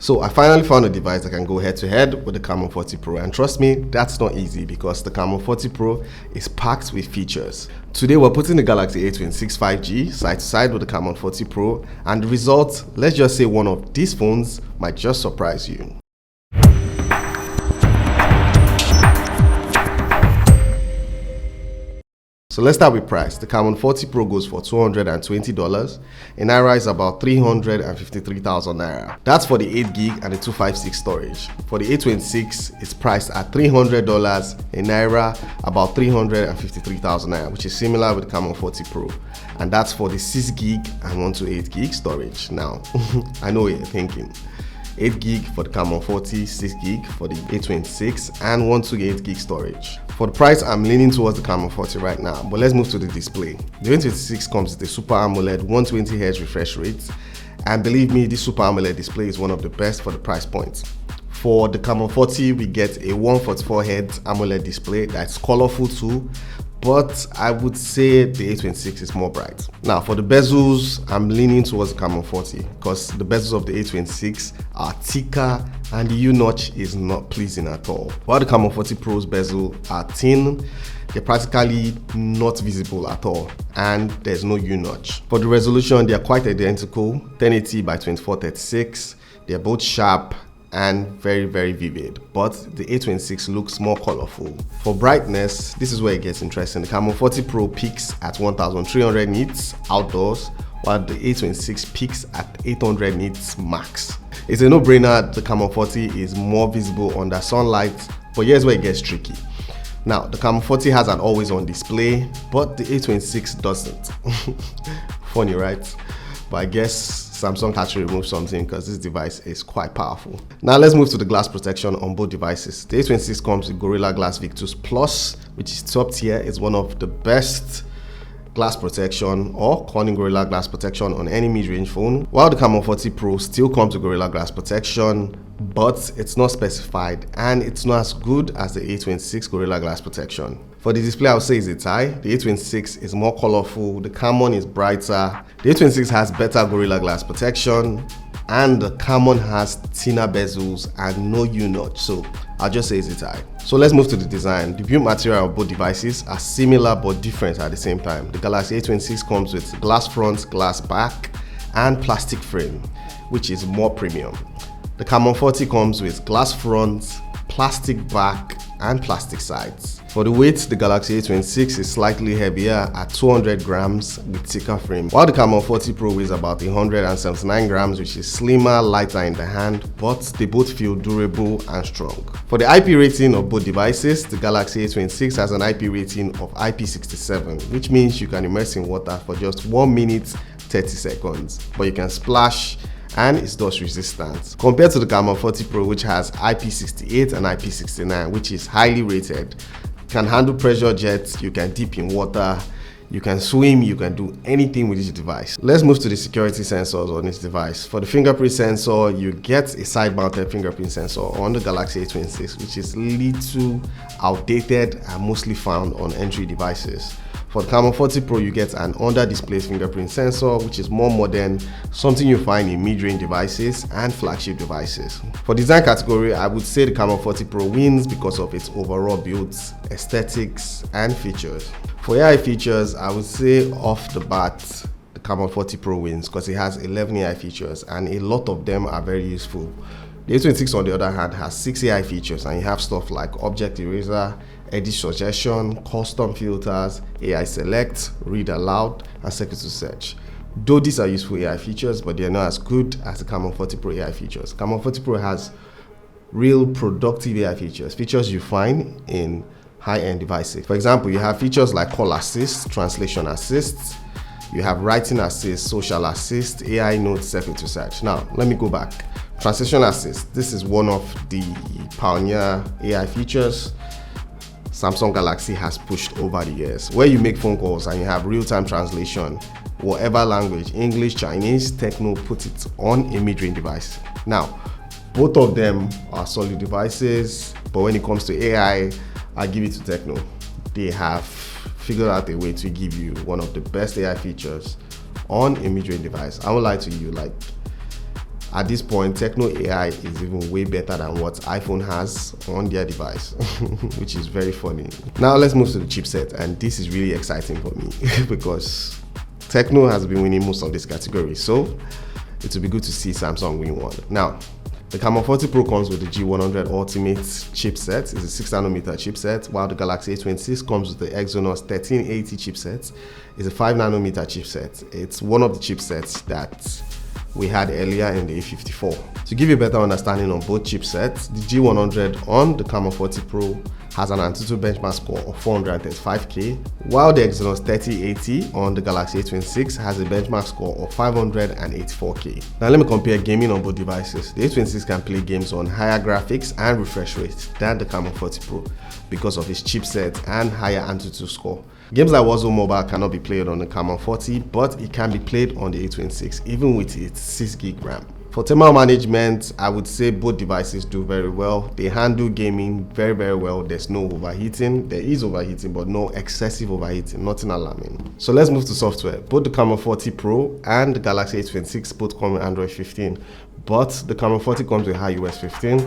So I finally found a device that can go head to head with the Camon 40 Pro, and trust me, that's not easy because the Camon 40 Pro is packed with features. Today we're putting the Galaxy A26 5G side to side with the Camon 40 Pro, and the result, let's just say one of these phones might just surprise you. So let's start with price. The Camon 40 Pro goes for $220. In Naira is about 353,000 Naira. That's for the 8GB and the 256 storage. For the A26, it's priced at $300. In Naira, about 353,000 Naira, which is similar with the Camon 40 Pro. And that's for the 6GB and 128GB storage. Now, I know what you're thinking. 8GB for the Camon 40, 6GB for the A26, and 128GB storage. For the price, I'm leaning towards the Camon 40 right now, but let's move to the display. The A26 comes with a Super AMOLED 120Hz refresh rate, and believe me, this Super AMOLED display is one of the best for the price point. For the Camon 40, we get a 144Hz AMOLED display that's colorful too, but I would say the A26 is more bright. Now for the bezels, I'm leaning towards the Camon 40 because the bezels of the A26 are thicker and the U-notch is not pleasing at all. While the Camon 40 Pro's bezel are thin, they're practically not visible at all, and there's no U-notch. For the resolution, they're quite identical, 1080 by 2436. They're both sharp and very vivid, but the A26 looks more colorful. For brightness, this is where it gets interesting. The Camon 40 Pro peaks at 1300 nits outdoors, while the A26 peaks at 800 nits max. It's a no-brainer. The Camon 40 is more visible under sunlight, but here's where it gets tricky. Now, the Camon 40 has an always-on display, but the A26 doesn't. Funny, right? But I guess Samsung had to remove something because this device is quite powerful. Now let's move to the glass protection on both devices. The A26 comes with Gorilla Glass Victus Plus, which is top tier. It's one of the best glass protection or Corning Gorilla Glass protection on any mid-range phone, while the Camon 40 Pro still comes with Gorilla Glass protection, but it's not specified and it's not as good as the A26 Gorilla Glass protection. For the display, I would say it's a tie. The A26 is more colorful, the Camon is brighter, the A26 has better Gorilla Glass protection, and the Camon has thinner bezels and no U-notch, so I'll just say it's a tie. So let's move to the design. The build material of both devices are similar but different at the same time. The Galaxy A26 comes with glass front, glass back, and plastic frame, which is more premium. The Camon 40 comes with glass front, plastic back, and plastic sides. For the weight, the Galaxy A26 is slightly heavier at 200 grams with thicker frame, while the Camon 40 Pro weighs about 179 grams, which is slimmer, lighter in the hand, but they both feel durable and strong. For the IP rating of both devices, the Galaxy A26 has an IP rating of IP67, which means you can immerse in water for just 1 minute 30 seconds, but you can splash and it's dust resistant, compared to the Camon 40 Pro, which has IP68 and IP69, which is highly rated. You can handle pressure jets, you can dip in water, you can swim, you can do anything with this device. Let's move to the security sensors on this device. For the fingerprint sensor, you get a side-mounted fingerprint sensor on the Galaxy A26, which is little outdated and mostly found on entry devices. For the Camon 40 Pro, you get an under-display fingerprint sensor, which is more modern, something you find in mid-range devices and flagship devices. For design category, I would say the Camon 40 Pro wins because of its overall builds, aesthetics, and features. For AI features, I would say off the bat, the Camon 40 Pro wins because it has 11 AI features and a lot of them are very useful. The A26 on the other hand has 6 AI features, and you have stuff like object eraser, edit suggestion, custom filters, AI select, read aloud, and security search. Though these are useful AI features, but they are not as good as the Camon 40 Pro AI features. Camon 40 Pro has real productive AI features you find in high-end devices. For example, you have features like call assist, translation assist, you have writing assist, social assist, AI notes, security search. Now, let me go back. Translation assist, this is one of the pioneer AI features Samsung Galaxy has pushed over the years, where you make phone calls and you have real-time translation, whatever language, English, Chinese, Tecno put it on a mid-range device. Now, both of them are solid devices, but when it comes to AI, I give it to Tecno. They have figured out a way to give you one of the best AI features on a mid-range device. I won't lie to you, like, At this point, Tecno AI is even way better than what iPhone has on their device, which is very funny. Now let's move to the chipset, and this is really exciting for me because Tecno has been winning most of this category, so it will be good to see Samsung win one. Now, the Camon 40 Pro comes with the G100 Ultimate chipset. It's a 6nm chipset, while the Galaxy A26 comes with the Exynos 1380 chipset. It's a 5nm chipset. It's one of the chipsets that we had earlier in the A54. To give you a better understanding on both chipsets, the G100 on the Camon 40 Pro has an Antutu benchmark score of 435K, while the Exynos 3080 on the Galaxy A26 has a benchmark score of 584K. Now let me compare gaming on both devices. The A26 can play games on higher graphics and refresh rate than the Camon 40 Pro because of its chipset and higher Antutu score. Games like Warzone Mobile cannot be played on the Camon 40, but it can be played on the A26 even with its 6GB RAM. For thermal management, I would say both devices do very well. They handle gaming very well. There's no overheating. There is overheating, but no excessive overheating, nothing alarming. So let's move to software. Both the Camon 40 Pro and the Galaxy A26 both come with Android 15, but the Camon 40 comes with iOS 15,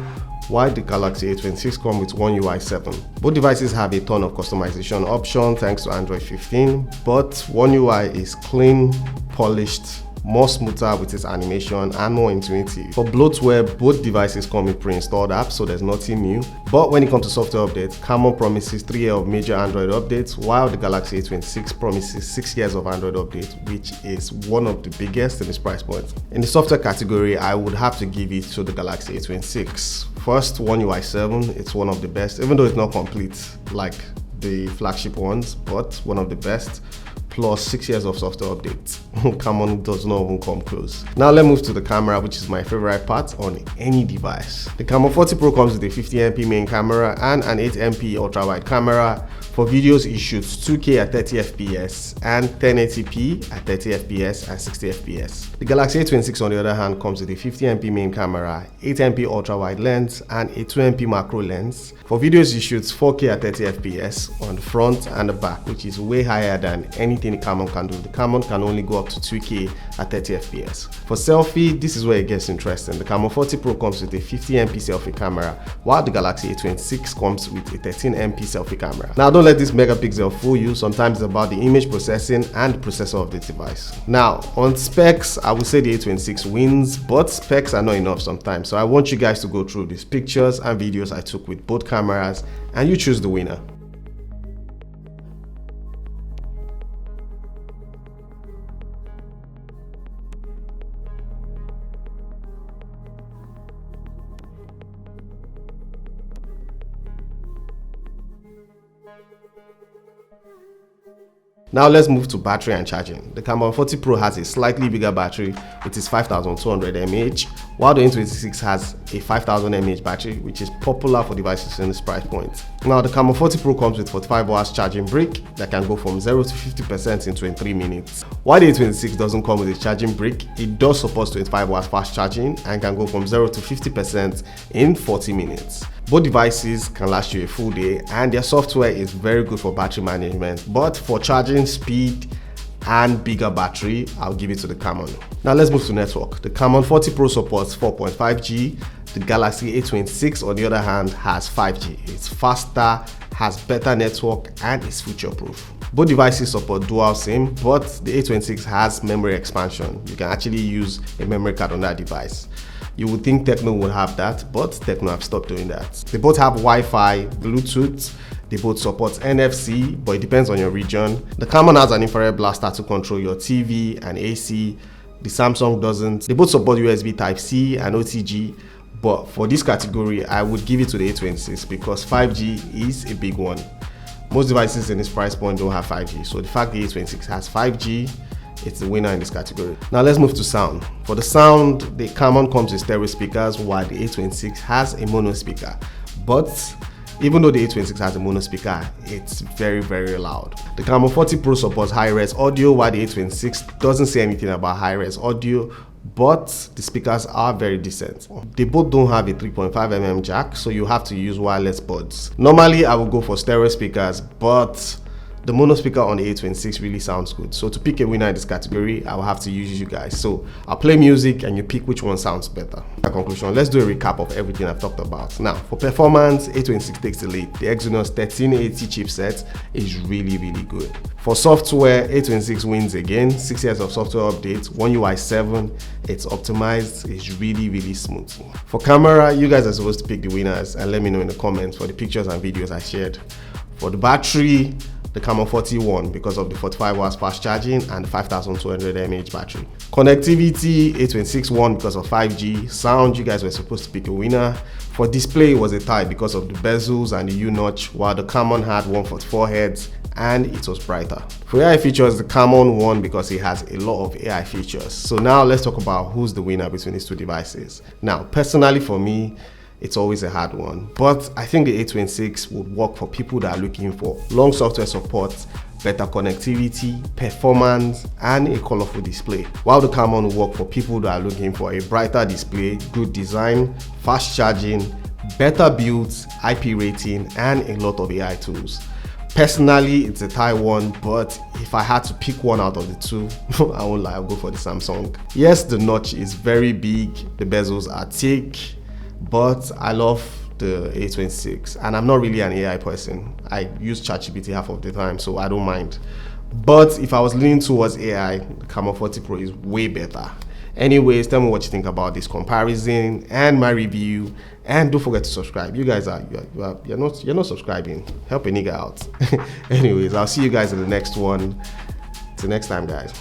while the Galaxy A26 comes with One UI 7. Both devices have a ton of customization options thanks to Android 15, but One UI is clean, polished, more smoother with its animation and more intuitive. For bloatware, both devices come with pre-installed apps, so there's nothing new. But when it comes to software updates, Camon promises 3 years of major Android updates, while the Galaxy A26 promises 6 years of Android updates, which is one of the biggest in its price point. In the software category, I would have to give it to the Galaxy A26. First, One UI 7, it's one of the best, even though it's not complete like the flagship ones, but one of the best. Plus 6 years of software updates. Camon does not even come close. Now let's move to the camera, which is my favorite part on any device. The Camon 40 Pro comes with a 50MP main camera and an 8MP ultra-wide camera. For videos, it shoots 2K at 30fps and 1080p at 30fps and 60fps. The Galaxy A26 on the other hand comes with a 50MP main camera, 8MP ultra-wide lens and a 2MP macro lens. For videos, it shoots 4K at 30fps on the front and the back, which is way higher than anything the Camon can do. The Camon can only go up to 2K at 30fps. For selfie, this is where it gets interesting. The Camon 40 Pro comes with a 50MP selfie camera, while the Galaxy A26 comes with a 13MP selfie camera. Now don't let this megapixel fool you. Sometimes it's about the image processing and the processor of the device. Now on specs, I would say the A26 wins, but specs are not enough sometimes. So I want you guys to go through these pictures and videos I took with both cameras and you choose the winner. Now let's move to battery and charging. The Camon 40 Pro has a slightly bigger battery with its 5200 mAh, while the A26 has a 5000 mAh battery, which is popular for devices in this price point. Now the Camon 40 Pro comes with 45 hours charging brick that can go from 0 to 50% in 23 minutes. While the A26 doesn't come with a charging brick, it does support 25 hours fast charging and can go from 0 to 50% in 40 minutes. Both devices can last you a full day and their software is very good for battery management, but for charging speed and bigger battery, I'll give it to the Camon. Now let's move to network. The Camon 40 Pro supports 4.5G. The Galaxy A26 on the other hand has 5G. It's faster, has better network and is future proof. Both devices support dual SIM, but the A26 has memory expansion. You can actually use a memory card on that device. You would think Tecno would have that, but Tecno have stopped doing that. They both have Wi-Fi, Bluetooth, they both support NFC, but it depends on your region. The Camon has an infrared blaster to control your TV and AC. The Samsung doesn't. They both support USB Type-C and OTG, but for this category, I would give it to the A26 because 5G is a big one. Most devices in this price point don't have 5G, so the fact the A26 has 5G, it's the winner in this category. Now let's move to sound. For the sound, the Camon comes with stereo speakers while the A26 has a mono speaker. But even though the A26 has a mono speaker, it's very loud. The Camon 40 Pro supports high-res audio while the A26 doesn't say anything about high-res audio, but the speakers are very decent. They both don't have a 3.5mm jack, so you have to use wireless buds. Normally I would go for stereo speakers, but the mono speaker on the A26 really sounds good. So to pick a winner in this category, I will have to use you guys. So I'll play music and you pick which one sounds better. In conclusion, let's do a recap of everything I've talked about. Now, for performance, A26 takes the lead. The Exynos 1380 chipset is really good. For software, A26 wins again. 6 years of software updates, One UI 7, it's optimized, it's really smooth. For camera, you guys are supposed to pick the winners and let me know in the comments for the pictures and videos I shared. For the battery, the Camon 40 won because of the 45 hours fast charging and the 5200 mAh battery. Connectivity, A26 won because of 5G. Sound, you guys were supposed to pick a winner. For display, it was a tie because of the bezels and the U-notch, while the Camon had 144 Hz and it was brighter. For AI features, the Camon won because it has a lot of AI features. So now let's talk about who's the winner between these two devices. Now, personally for me, it's always a hard one, but I think the A26 would work for people that are looking for long software support, better connectivity, performance, and a colorful display, while the Camon will work for people that are looking for a brighter display, good design, fast charging, better builds, IP rating, and a lot of AI tools. Personally, it's a tie one, but if I had to pick one out of the two, I won't lie, I'll go for the Samsung. Yes, the notch is very big, the bezels are thick, but I love the A26 and I'm not really an AI person. I use ChatGPT half of the time, so I don't mind. But if I was leaning towards AI, the Camon 40 Pro is way better. Anyways, tell me what you think about this comparison and my review, and don't forget to subscribe. You guys you're not subscribing. Help a nigga out. Anyways, I'll see you guys in the next one. Till next time, guys.